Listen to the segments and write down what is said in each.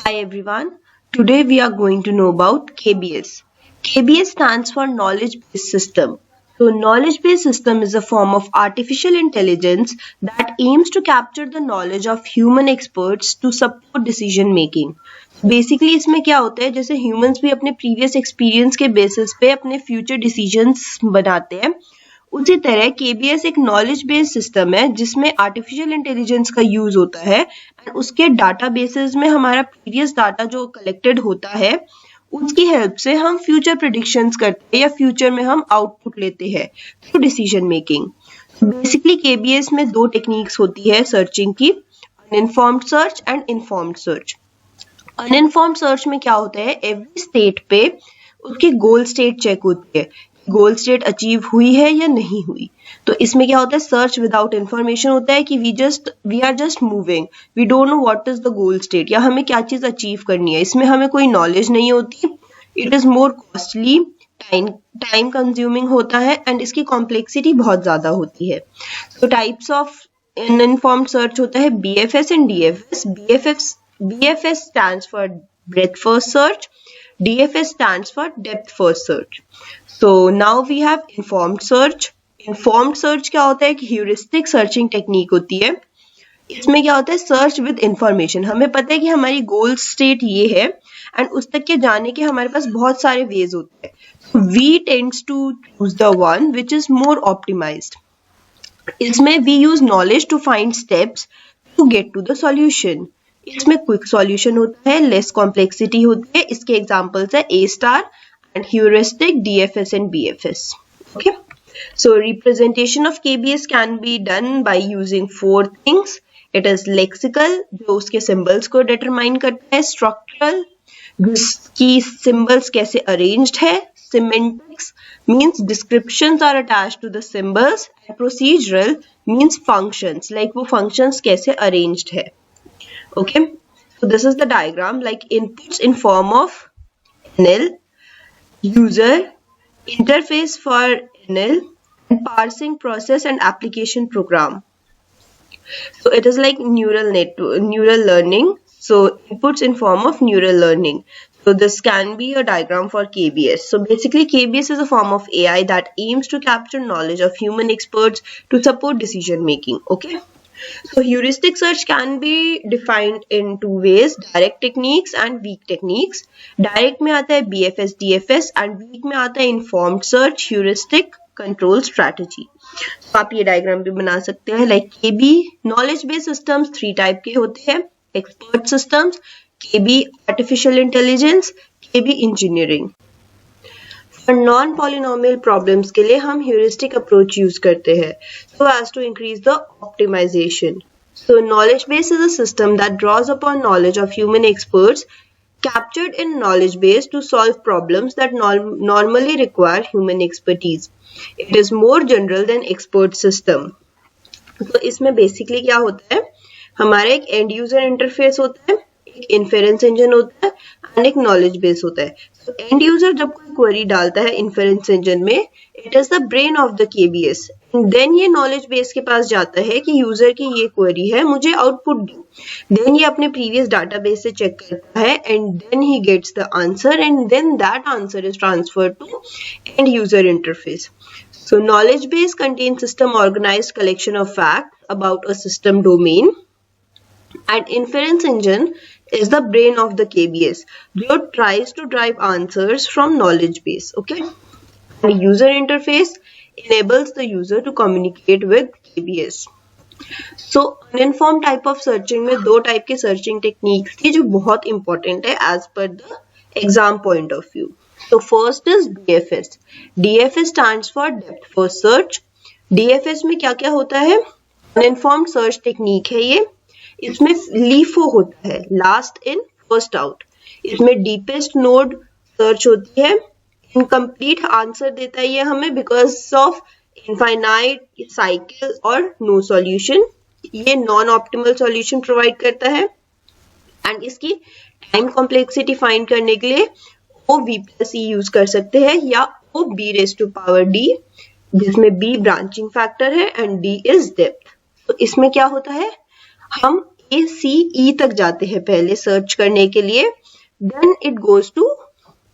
Hi everyone. Today we are going to know about KBS. KBS stands for Knowledge Based System. So knowledge based system is a form of artificial intelligence that aims to capture the knowledge of human experts to support decision making. Basically इसमें क्या होता है, जैसे humans भी अपने previous experience के basis पे अपने फ्यूचर डिसीजंस बनाते हैं, उसी तरह केबीएस एक नॉलेज बेस्ड सिस्टम है जिसमें आर्टिफिशियल इंटेलिजेंस का यूज होता है एंड उसके डाटा बेसिस में हमारा प्रीवियस डाटा जो कलेक्टेड होता है उसकी हेल्प से हम फ्यूचर प्रेडिक्शंस करते हैं या फ्यूचर में हम आउटपुट लेते हैं through decision making. Basically KBS में दो टेक्निक्स होती है सर्चिंग की, uninformed search and informed search. Uninformed search में क्या होता है, एवरी स्टेट पे उसकी गोल स्टेट चेक होती है, गोल स्टेट अचीव हुई है या नहीं हुई. तो इसमें क्या होता है, सर्च विदाउट इंफॉर्मेशन होता है कि we are just moving, we don't know what is the goal state या हमें क्या चीज अचीव करनी है. इसमें हमें कोई नॉलेज नहीं होती, it is more costly, time consuming होता है एंड इसकी कॉम्प्लेक्सिटी बहुत ज्यादा होती है. तो टाइप्स ऑफ अनइन्फॉर्म्ड सर्च होता है BFS and DFS. BFS stands for breadth first search, DFS stands for depth first search. So now we have informed search. Informed search क्या होता है, एक heuristic searching technique होती है. इसमें क्या होता है, सर्च विद इंफॉर्मेशन. हमें पता है कि हमारी गोल स्टेट ये है एंड उस तक के जाने के हमारे पास बहुत सारे वेज होते हैं. We tends to choose the one which is more optimized. इसमें we use knowledge to find steps to get to the solution. इसमें क्विक सॉल्यूशन होता है, लेस कॉम्प्लेक्सिटी होती है. इसके एग्जांपल्स है A star and heuristic, DFS and BFS. Okay, so representation of KBS can be done by using four things. It is lexical, जो उसके symbols को डिटरमाइन करता है. स्ट्रक्चरल, जिसकी सिंबल्स कैसे अरेंज्ड है. Semantics means descriptions are attached to the symbols. And procedural means functions, like वो functions कैसे अरेंज्ड है. Okay, so this is the diagram, like inputs in form of NL, user, interface for NL, and parsing process and application program. So it is like neural learning. So inputs in form of neural learning. So this can be a diagram for KBS. So basically KBS is a form of AI that aims to capture knowledge of human experts to support decision making. Okay. So heuristic search can be defined in two ways, direct techniques and weak techniques. Direct में आता है BFS, DFS and weak में आता है informed search, heuristic, control strategy. तो आप ये diagram भी बना सकते हैं. Like KB knowledge based systems 3 type के होते हैं, expert systems, KB artificial intelligence, KB engineering. For non-polynomial problems के लिए हम heuristic approach use करते हैं, so as to increase the optimization. So knowledge base is a system that draws upon knowledge of human experts captured in knowledge base to solve problems that normally require human expertise. It is more general than expert system. तो इसमें basically क्या होता है, हमारा एक end user interface होता है, एक इन्फेरेंस इंजन होता है एंड एक नॉलेज बेस होता है. तो एंड यूजर जब कोई क्वेरी डालता है इन्फेरेंस इंजन में, it is the brain of the KBS. Then ये नॉलेज बेस के पास जाता है कि यूजर की ये क्वेरी है, मुझे आउटपुट दो. देन ये अपने प्रीवियस डाटाबेस से चेक करता है and then he gets the answer and then that answer is transferred to end user interface. So knowledge base contains system organized collection of facts about a system domain, and inference engine is the brain of the KBS, जो tries to drive answers from knowledge base. Okay, the user interface enables the user to communicate with KBS. So uninformed type of searching में दो type के searching techniques थी जो बहुत important है as per the exam point of view. So first is DFS. DFS stands for depth first search. DFS में क्या क्या होता है, uninformed search technique है ये. इसमें LIFO होता है, लास्ट इन फर्स्ट आउट. इसमें डीपेस्ट नोड सर्च होती है, इनकम्प्लीट आंसर देता है ये हमें बिकॉज ऑफ इनफाइनाइट साइकिल और नो सॉल्यूशन. ये नॉन ऑप्टिमल सॉल्यूशन प्रोवाइड करता है एंड इसकी टाइम कॉम्प्लेक्सिटी फाइंड करने के लिए OV+E यूज कर सकते हैं या OB⁻D, जिसमें B ब्रांचिंग फैक्टर है एंड D इज डेप्थ. तो इसमें क्या होता है, हम ACE तक जाते हैं पहले सर्च करने के लिए, then it goes to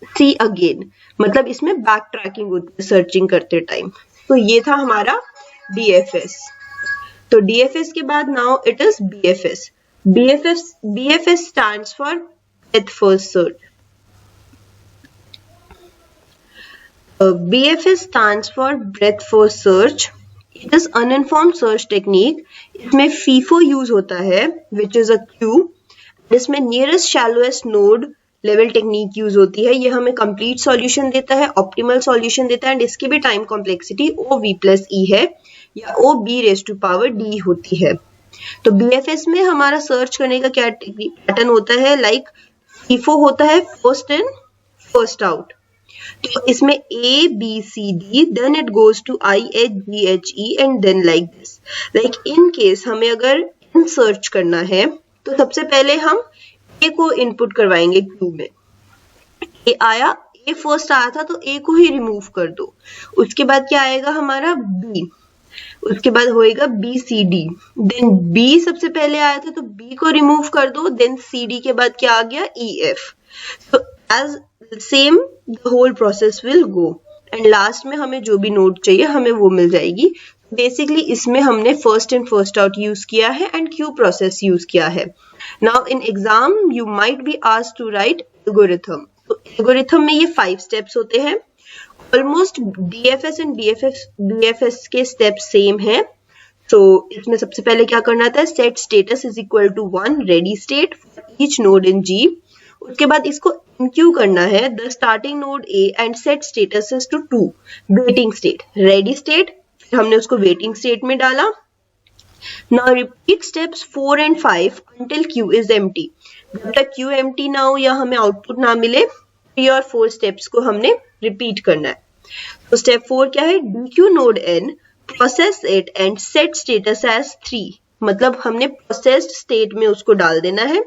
C again, मतलब इसमें बैक ट्रैकिंग होती है सर्चिंग करते टाइम। तो ये था हमारा DFS। तो DFS के बाद now it is BFS। BFS stands for breadth first search. BFS stands for breadth first search. It is uninformed search technique. इसमें FIFO यूज होता है, which is a queue. इसमें nearest shallowest node level technique use होती है। ये हमें complete solution देता है, ऑप्टिमल सॉल्यूशन देता है, एंड इसकी भी टाइम कॉम्प्लेक्सिटी OV+E है या OB⁴D होती है। तो BFS में हमारा सर्च करने का क्या पैटर्न होता है, लाइक FIFO होता है फर्स्ट इन फर्स्ट आउट। तो इसमें ABCD, then it goes to IHGHE and then like this. Like in case हमें अगर सर्च करना है तो सबसे पहले हम A को इनपुट करवाएंगे क्यू में। A आया, A फर्स्ट आया था तो A को ही रिमूव कर दो। उसके बाद क्या आएगा हमारा B, उसके बाद होएगा BCD, देन B सबसे पहले आया था तो B को रिमूव कर दो, देन CD के बाद क्या आ गया EF। तो as same the whole process will go, and last में हमें जो भी नोड चाहिए हमें वो मिल जाएगी। बेसिकली इसमें हमने first in first out use किया है एंड क्यू प्रोसेस यूज किया है। Now in exam you might be asked to write algorithm. तो एल्गोरिथम में ये 5 स्टेप्स होते हैं। ऑलमोस्ट DFS एंड BFS के स्टेप सेम है। तो इसमें सबसे पहले क्या करना था, set status is equal to 1 ready state for each node in G। उसके बाद इसको इनक्यू करना है the starting node A and set status is to 2 waiting state ready state, फिर हमने उसको वेटिंग स्टेट में डाला। Now repeat steps 4 and 5 until Q is empty। जब तक Q empty ना हो या हमें आउटपुट ना मिले 3 और 4 स्टेप्स को हमने रिपीट करना है। तो स्टेप 4 क्या है, DQ node N process it and set status as 3, मतलब हमने प्रोसेस्ड स्टेट में उसको डाल देना है।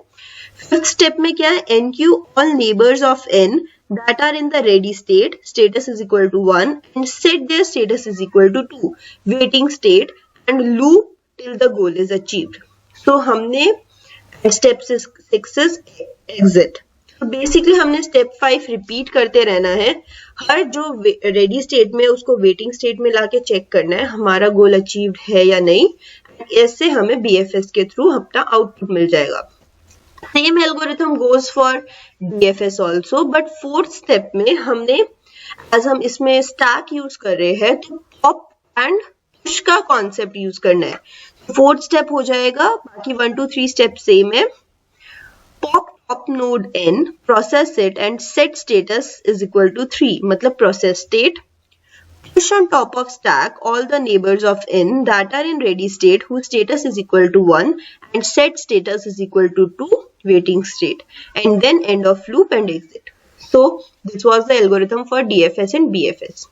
फिफ्थ स्टेप में क्या है, NQ all neighbors of N that are in the ready state status is equal to 1 and set their status is equal to 2 waiting state and loop till the goal is achieved। So हमने step 6 is exit। तो basically हमने step 5 repeat करते रहना है, हर जो ready state में उसको waiting state में लाके चेक करना है हमारा गोल अचीव्ड है या नहीं। इससे हमें BFS के थ्रू अपना आउटपुट मिल जाएगा। Same algorithm goes for DFS also, but 4th step में हमने एज हम इसमें स्टैक यूज कर रहे हैं तो पॉप एंड पुश का कॉन्सेप्ट यूज करना है। 4th स्टेप हो जाएगा, बाकी 1 2 3 स्टेप सेम है। Pop top node N, process it and set status is equal to 3, मतलब process state। Push on top of stack all the neighbors of N that are in ready state whose status is equal to 1 and set status is equal to 2 waiting state, and then end of loop and exit। So this was the algorithm for DFS and BFS।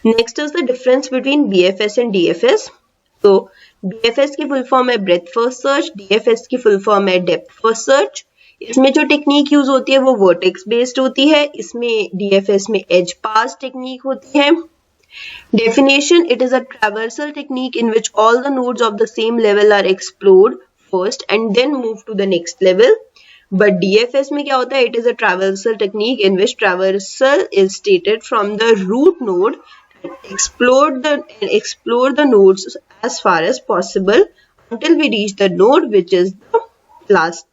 Next is the difference between BFS and DFS। So BFS की full form है breadth first search, DFS की full form है depth first search। इसमें जो technique use होती है वो vertex based होती है, इसमें DFS में एज पास टेक्निक होती है। Definition, it is a traversal technique in which all the nodes of the same level are explored first and then move to the next level. But DFS में क्या होता है, it is a traversal technique in which traversal is stated from the root node, explore the nodes as far as possible until we reach the node which is the last।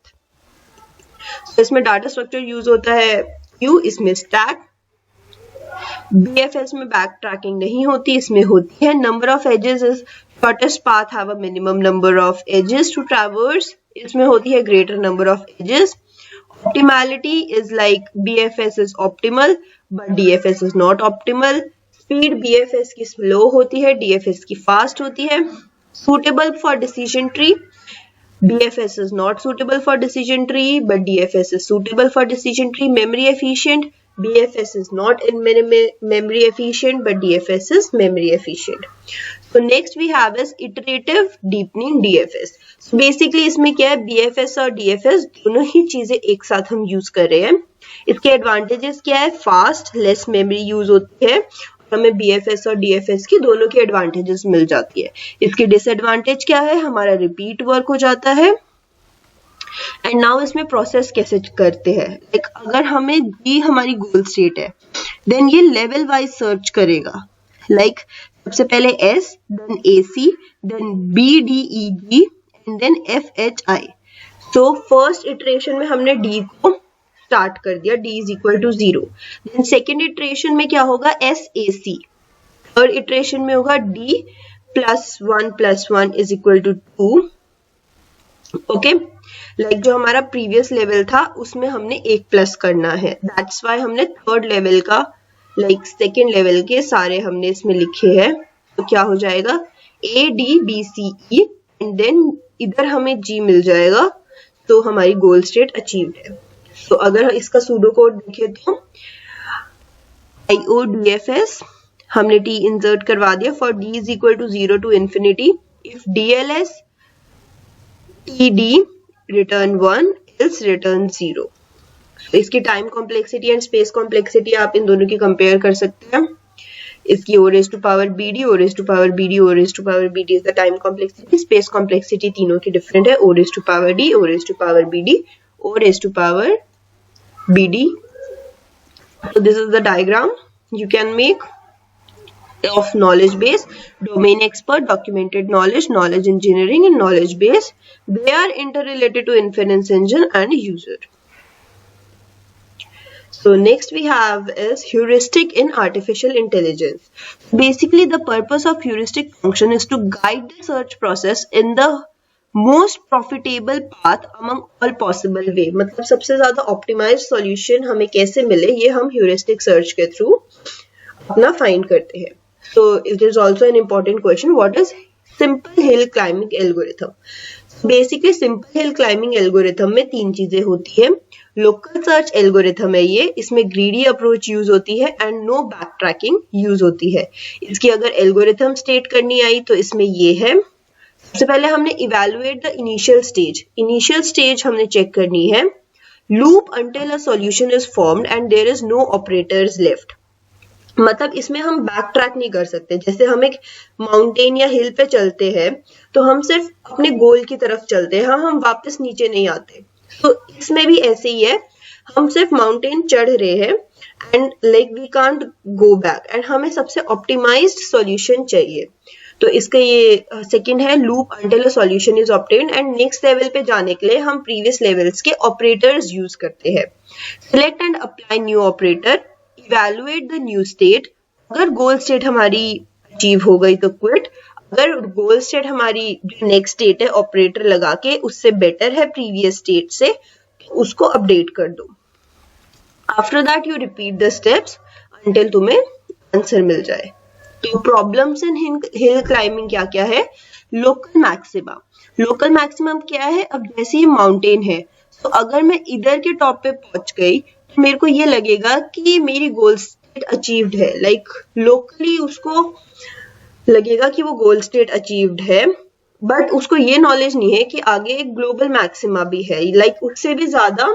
तो इसमें data structure use होता है queue, इसमें stack. BFS में back tracking नहीं होती, इसमें होती है number of edges is shortest path have a minimum number of edges to traverse, इसमें होती है greater number of edges. Optimality is like BFS is optimal but DFS is not optimal. Speed BFS की slow होती है, DFS की fast होती है। Suitable for decision tree, BFS is not suitable for decision tree, but DFS is suitable for decision tree। Memory efficient, BFS is not in memory efficient, but DFS is memory efficient। So next we have is iterative deepening DFS। So basically इसमें क्या है, BFS और DFS दोनों ही चीजें एक साथ हम use कर रहे हैं। इसके एडवांटेजेस क्या है, फास्ट लेस मेमोरी यूज होती है हमें BFS और DFS की दोनों की एडवांटेजेस मिल जाती है। इसकी डिसएडवांटेज क्या है, हमारा रिपीट वर्क हो जाता है। एंड नाउ इसमें प्रोसेस कैसे करते हैं, लाइक अगर हमें दी हमारी गोल स्टेट है, देन ये लेवल वाइज सर्च करेगा, लाइक सबसे पहले S, then AC, then B, D, E, G and then F, H, I। तो फर्स्ट इटरेशन में हमने D को स्टार्ट कर दिया, D is equal to 0। Then second iteration में क्या होगा, S, AC। थर्ड इटरेशन में होगा D + 1 is equal to 2। Okay, like जो हमारा प्रीवियस लेवल था उसमें हमने एक प्लस करना है, दैट्स वाई हमने थर्ड लेवल का लाइक सेकेंड लेवल के सारे हमने इसमें लिखे हैं। तो क्या हो जाएगा, A, D, B, C, E and then इधर हमें G मिल जाएगा, तो हमारी गोल स्टेट अचीव्ड है। तो अगर इसका सूडो कोड देखें तो IODFS हमने T इंसर्ट करवा दिया for D is equal to 0 to infinity, if DLS TD return 1 else return 0। इसकी time complexity and space complexity आप इन दोनों की कंपेयर कर सकते हैं। इसकी O raised to power BD, O raised to power BD, O raised to power BD is the time complexity, space complexity तीनों की डिफरेंट है, O raised to power D, O raised to power BD, O raised to power BD। So this is the diagram you can make of knowledge base, domain expert, documented knowledge, knowledge engineering and knowledge base. They are interrelated to inference engine and user. So next we have is heuristic in artificial intelligence. Basically the purpose of heuristic function is to guide the search process in the most profitable path among all possible way। मतलब सबसे ज्यादा optimized solution हमें कैसे मिले, ये हम heuristic search के through अपना find करते हैं। So it is also an important question, what is simple hill climbing algorithm? Basically simple hill climbing algorithm में तीन चीजें होती है। लोकल सर्च एल्गोरिथम है ये, इसमें ग्रीडी अप्रोच यूज होती है and no back tracking use होती है। इसकी अगर एल्गोरिथम स्टेट करनी आई तो इसमें ये है, सबसे पहले हमने evaluate the initial stage. Initial stage हमने चेक करनी है, loop until a solution is formed and there is no operators left. मतलब इसमें हम बैक ट्रैक नहीं कर सकते, जैसे हम एक माउंटेन या हिल पे चलते हैं तो हम सिर्फ अपने गोल की तरफ चलते हैं, हम वापस नीचे नहीं आते। तो इसमें भी ऐसे ही है, हम सिर्फ माउंटेन चढ़ रहे हैं and like we can't go back and हमें सबसे ऑप्टिमाइज्ड सॉल्यूशन चाहिए। तो इसका ये सेकंड है, loop until a solution is obtained and next level पे जाने के लिए हम प्रीवियस लेवल्स के ऑपरेटर्स यूज करते हैं। Select and apply new operator, evaluate the new state. अगर गोल स्टेट हमारी अचीव हो गई तो क्विट, अगर गोल स्टेट हमारी जो नेक्स्ट स्टेट है ऑपरेटर लगा के उससे बेटर है प्रीवियस स्टेट से, तो उसको अपडेट कर दो। After that you repeat the steps until तुम्हें आंसर मिल जाए। तो प्रॉब्लम्स इन हिल क्लाइंबिंग क्या क्या है, लोकल मैक्सिमा। लोकल मैक्सिमम क्या है, अब जैसे ये माउंटेन है तो अगर मैं इधर के टॉप पे पहुंच गई तो मेरे को ये लगेगा कि मेरी गोल स्टेट अचीव्ड है, लाइक लोकली उसको लगेगा कि वो गोल स्टेट अचीव्ड है, बट उसको ये नॉलेज नहीं है कि आगे एक ग्लोबल मैक्सिमा भी है, लाइक उससे भी ज्यादा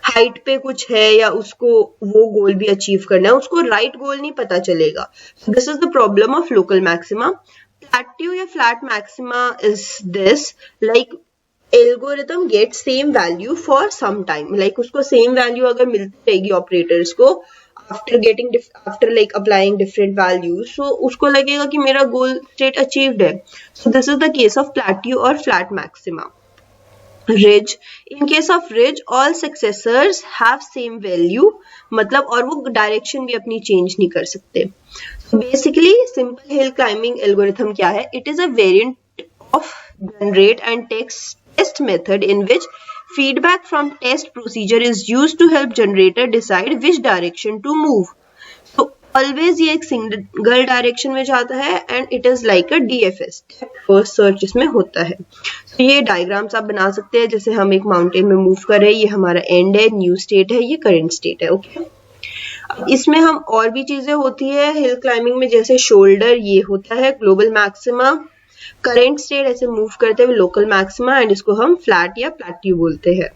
हाइट पे कुछ है या उसको वो गोल भी अचीव करना है, उसको राइट गोल नहीं पता चलेगा। This is the problem of local maxima. Plateau या flat maxima is this, like algorithm get same value for some time, like उसको सेम वैल्यू अगर मिलती रहेगी ऑपरेटर्स को after like applying different values, so उसको लगेगा कि मेरा गोल स्टेट अचीव्ड है। So this is the case of plateau और flat maxima. Ridge, in case of ridge all successors have same value, मतलब और वो डायरेक्शन भी अपनी चेंज नहीं कर सकते। Basically simple hill climbing algorithm क्या है, it is a variant of generate and test method in which feedback from test procedure is used to help generator decide which direction to move. So always ये एक single direction में जाता है and it is like a DFS, first search इसमें होता है। तो ये डायग्राम्स आप बना सकते हैं, जैसे हम एक माउंटेन में मूव कर रहे हैं, ये हमारा एंड है, न्यू स्टेट है, ये करंट स्टेट है। ओके, अब इसमें हम और भी चीजें होती है हिल क्लाइंबिंग में, जैसे शोल्डर, ये होता है ग्लोबल मैक्सिमा। करंट स्टेट ऐसे मूव करते हुए लोकल मैक्सिमा एंड इसको हम फ्लैट या प्लैट्यू बोलते हैं।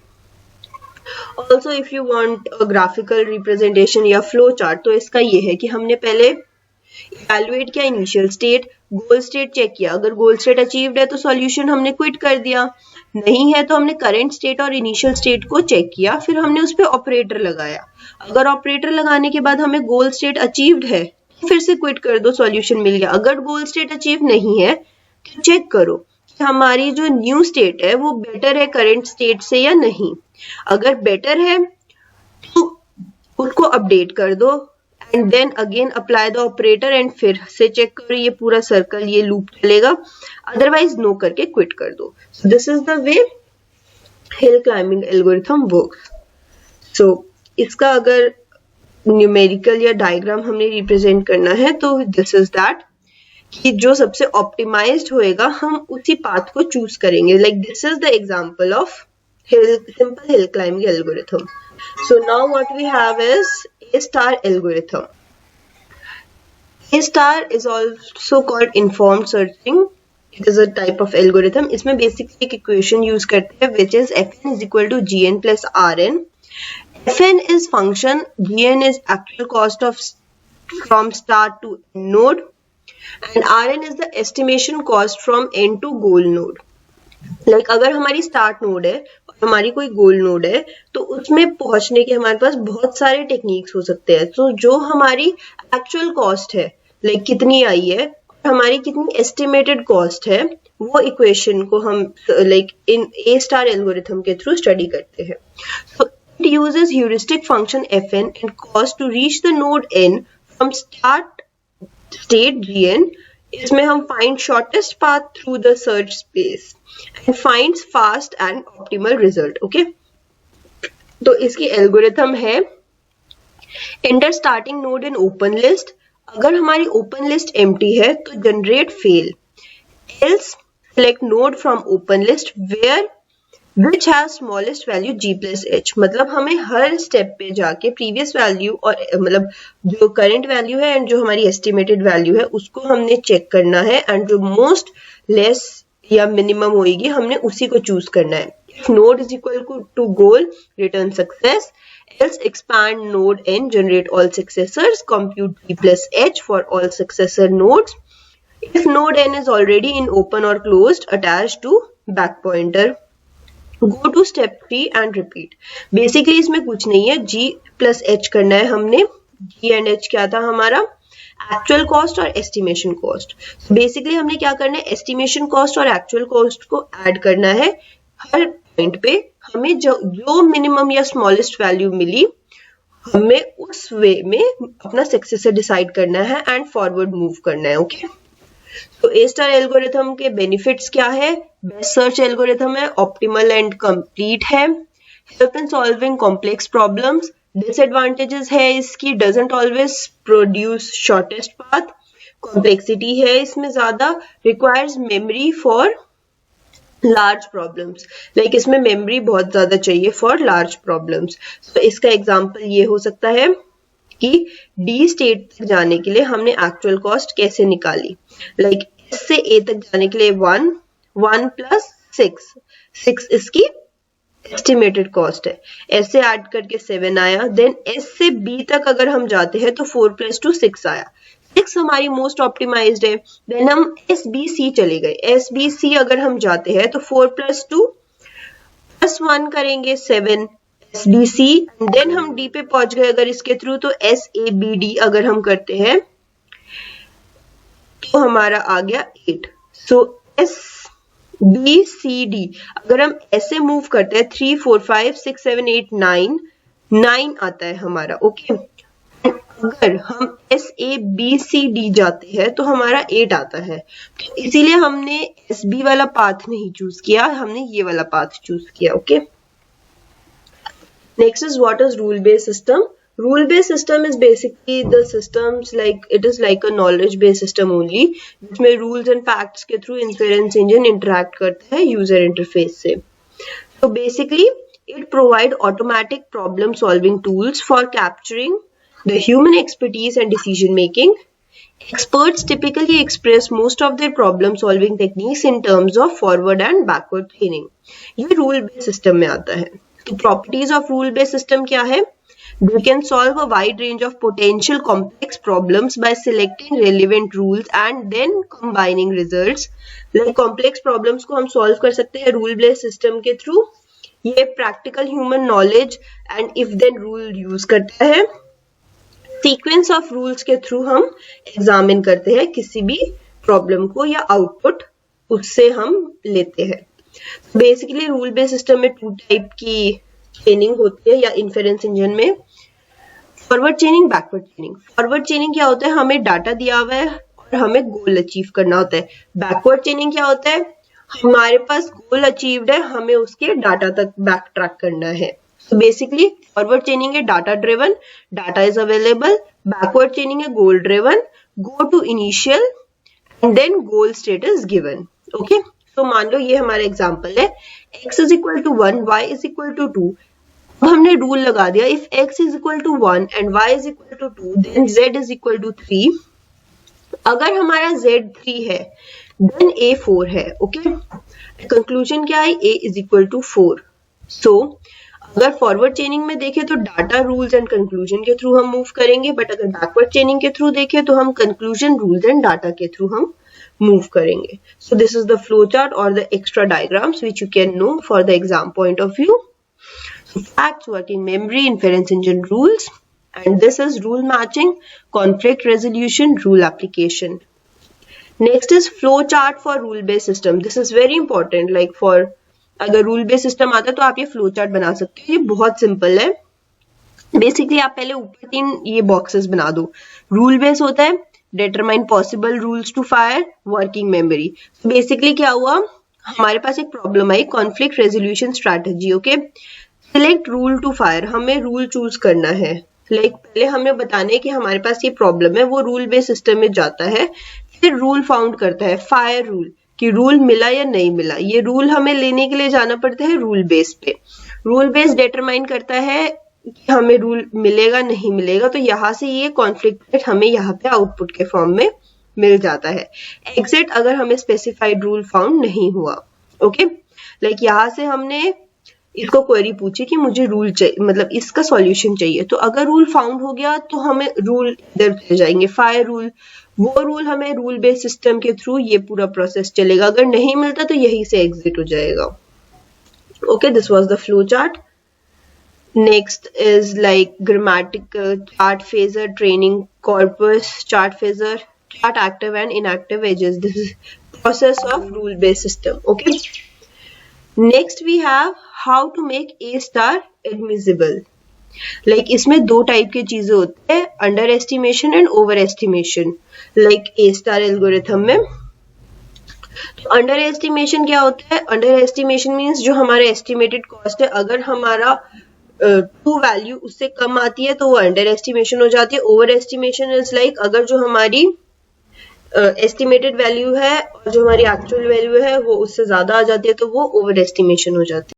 Also if you want a graphical representation या फ्लो चार्ट, तो इसका ये है कि हमने पहले इवैल्यूएट किया इनिशियल स्टेट, गोल स्टेट चेक किया, अगर गोल स्टेट अचीव्ड है तो सॉल्यूशन हमने क्विट कर दिया, नहीं है तो हमने करंट स्टेट और इनिशियल स्टेट को चेक किया, फिर हमने उस पर ऑपरेटर लगाया, अगर ऑपरेटर लगाने के बाद हमें गोल स्टेट अचीव्ड है तो फिर से क्विट कर दो, सॉल्यूशन मिल गया। अगर गोल स्टेट अचीव नहीं है तो चेक करो कि हमारी जो न्यू स्टेट है वो बेटर है करंट स्टेट से या नहीं, अगर बेटर है तो उसको अपडेट कर दो and then again apply the operator and फिर से चेक करो, ये पूरा सर्कल ये लूप चलेगा, अदरवाइज नो करके क्विट कर दो। So this is the way hill climbing algorithm works. So इसका अगर न्यूमेरिकल या डायग्राम हमने रिप्रेजेंट करना है तो दिस इज दैट, कि जो सबसे ऑप्टिमाइज्ड होएगा हम उसी पाथ को चूज करेंगे, like this is the example of simple hill climbing algorithm. So now what we have is A-star algorithm. A-star is also called informed searching. It is a type of algorithm. इसमें basically एक equation use करते हैं which is Fn is equal to Gn plus Rn. Fn is function, Gn is actual cost of from start to end node, and Rn is the estimation cost from end to goal node. Like अगर हमारी start node है और हमारी कोई गोल node है तो उसमें पहुंचने के हमारे पास बहुत सारे टेक्निक्स हो सकते हैं, तो जो हमारी एक्चुअल कॉस्ट है लाइक कितनी आई है और हमारी कितनी एस्टिमेटेड कॉस्ट है, वो इक्वेशन को हम like in A star algorithm के थ्रू स्टडी करते हैं। So it uses heuristic function fn and cost to reach the node n from start state gn। इसमें हम find shortest path through the search space and finds fast and optimal result. Okay, तो इसकी algorithm है enter starting node in open list, अगर हमारी open list empty है तो generate fail, else select node from open list where which has smallest value g plus h। मतलब हमें हर step पे जाके प्रीवियस वैल्यू और मतलब जो करंट वैल्यू है एंड जो हमारी एस्टिमेटेड वैल्यू है उसको हमने चेक करना है, एंड जो मोस्ट लेस या मिनिमम होगी हमने उसी को चूज करना है। If node is equal to goal, return success, else expand node n, generate all successors, compute g plus h for all successor nodes. If node n is already in open or closed, attach to back pointer, go to step 3 and repeat। Basically इसमें कुछ नहीं है, g plus h करना है हमने, g and h क्या था हमारा एक्चुअल कॉस्ट और एस्टिमेशन कॉस्ट। बेसिकली हमने क्या करना है, एस्टिमेशन कॉस्ट और एक्चुअल कॉस्ट को ऐड करना है, हर पॉइंट पे हमें जो मिनिमम या स्मॉलेस्ट वैल्यू मिली हमें उस वे में अपना सक्सेसर डिसाइड करना है एंड फॉरवर्ड मूव करना है। ओके, तो ए स्टार एल्गोरिथम के बेनिफिट्स क्या है, बेस्ट सर्च एल्गोरिथम है, ऑप्टिमल एंड कंप्लीट है, help in solving complex problems. Disadvantages है इसकी, doesn't always produce shortest path, complexity है इसमें ज्यादा, requires memory for large problems, like इसमें मेमोरी बहुत ज्यादा चाहिए फॉर लार्ज प्रॉब्लम्स। तो इसका एग्जांपल ये हो सकता है कि डी स्टेट तक जाने के लिए हमने एक्चुअल कॉस्ट कैसे निकाली, लाइक एस से ए तक जाने के लिए 1 प्लस 6 इसकी एस्टिमेटेड कॉस्ट है, एस से ऐड करके 7 आया, देन एस से बी तक अगर हम जाते हैं तो 4 + 2 6 आया, 6 हमारी मोस्ट ऑप्टिमाइज्ड है, देन हम एस बी सी चले गए, एस बी सी अगर हम जाते हैं तो 4 + 2 + 1 करेंगे 7 एस बी सी, देन हम डी पे पहुंच गए अगर इसके थ्रू, तो एस ए बी डी अगर हम करते हैं तो हमारा आ गया 8। सो एस बी सी डी अगर हम ऐसे मूव करते हैं 3 4 5 6 7 8 9 आता है हमारा। ओके, अगर हम S A B C D जाते हैं तो हमारा 8 आता है, तो इसीलिए हमने एस बी वाला पाथ नहीं चूज किया, हमने ये वाला पाथ चूज किया। Okay, next is what is rule based system. Rule based system is basically the systems like it is like a knowledge based system only, जिसमें rules and facts के through inference engine interact करता है user interface से। So basically it provide automatic problem solving tools for capturing the human expertise and decision making. Experts typically express most of their problem solving techniques in terms of forward and backward training। ये rule based system में आता है। तो properties of rule based system क्या है, They can solve a wide range of potential complex problems by selecting relevant rules and then combining results. Like complex problems को हम solve कर सकते हैं rule based system के through. ये practical human knowledge and if then rule use करता है. Sequence of rules के through हम examine करते हैं किसी भी problem को या output उससे हम लेते हैं. बेसिकली रूल बेस्ड सिस्टम में 2 टाइप की चेनिंग होती है या इन्फेरेंस इंजन में, फॉरवर्ड चेनिंग, बैकवर्ड चेनिंग. फॉरवर्ड चेनिंग क्या होता है, हमें डाटा दिया हुआ है और हमें गोल अचीव करना होता है. बैकवर्ड चेनिंग क्या होता है, हमारे पास गोल अचीव्ड है, हमें उसके डाटा तक बैक ट्रैक करना है. तो बेसिकली फॉरवर्ड चेनिंग है data driven, data is available. Backward chaining है goal driven, go to initial and then goal status given. Okay, तो मान लो ये हमारा एग्जांपल है, x is equal to 1, y is equal to 2. अब हमने रूल लगा दिया, if x is equal to 1 and y is equal to 2 then z is equal to 3. अगर हमारा z 3 है देन a 4 है. ओके, कंक्लूजन क्या है, a इज इक्वल टू 4. सो अगर फॉरवर्ड चेनिंग में देखें तो डाटा रूल्स एंड कंक्लूजन के थ्रू हम मूव करेंगे, बट अगर बैकवर्ड चेनिंग के थ्रू देखें तो हम कंक्लूजन रूल्स एंड डाटा के थ्रू हम move करेंगे. So this is the flow chart or the extra diagrams which you can know for the exam point of view. So facts, working memory, inference engine rules, and this is rule matching, conflict resolution, rule application. Next is flow chart for rule based system. This is very important. Like for अगर rule based system आता है तो आप ये flow chart बना सकते हो. ये बहुत simple है. Basically आप पहले ऊपर 3 ये boxes बना दो. Rule based होता है determine possible rules to fire, working memory. Basically क्या हुआ, हमारे पास एक problem I, conflict resolution strategy. Okay, select rule to fire, हमें रूल चूज करना है. पहले हमें बताना है कि हमारे पास ये प्रॉब्लम है, वो रूल बेस्ड सिस्टम में जाता है, फिर रूल फाउंड करता है, फायर रूल, कि रूल मिला या नहीं मिला. ये रूल हमें लेने के लिए जाना पड़ता है रूल बेस पे. रूल बेस डिटरमाइन करता है कि हमें रूल मिलेगा नहीं मिलेगा, तो यहाँ से ये कॉन्फ्लिक्ट हमें यहाँ पे आउटपुट के फॉर्म में मिल जाता है. एग्जिट अगर हमें स्पेसिफाइड रूल फाउंड नहीं हुआ. ओके, यहाँ से हमने इसको क्वेरी पूछी कि मुझे रूल चाहिए, मतलब इसका सॉल्यूशन चाहिए. तो अगर रूल फाउंड हो गया तो हमें रूल इधर चले जाएंगे, फायर रूल, वो रूल हमें रूल बेस्ड सिस्टम के थ्रू ये पूरा प्रोसेस चलेगा. अगर नहीं मिलता तो यही से एग्जिट हो जाएगा. Okay, this was the flow chart. Next is like grammatical chart phaser, training corpus, chart phaser, chart active and inactive edges. This is process of rule based system. Okay. Next we have how to make A star admissible. इसमें 2 type की चीजें होती है, under estimation and over estimation. A star algorithm में under estimation क्या होता है, under estimation means जो हमारा एस्टिमेटेड कॉस्ट है, अगर हमारा ट्रू वैल्यू उससे कम आती है तो वो अंडर एस्टिमेशन हो जाती है. ओवर एस्टिमेशन इज अगर जो हमारी एस्टिमेटेड वैल्यू है और जो हमारी एक्चुअल वैल्यू है वो उससे ज्यादा आ जाती है तो वो ओवर एस्टिमेशन हो जाती है.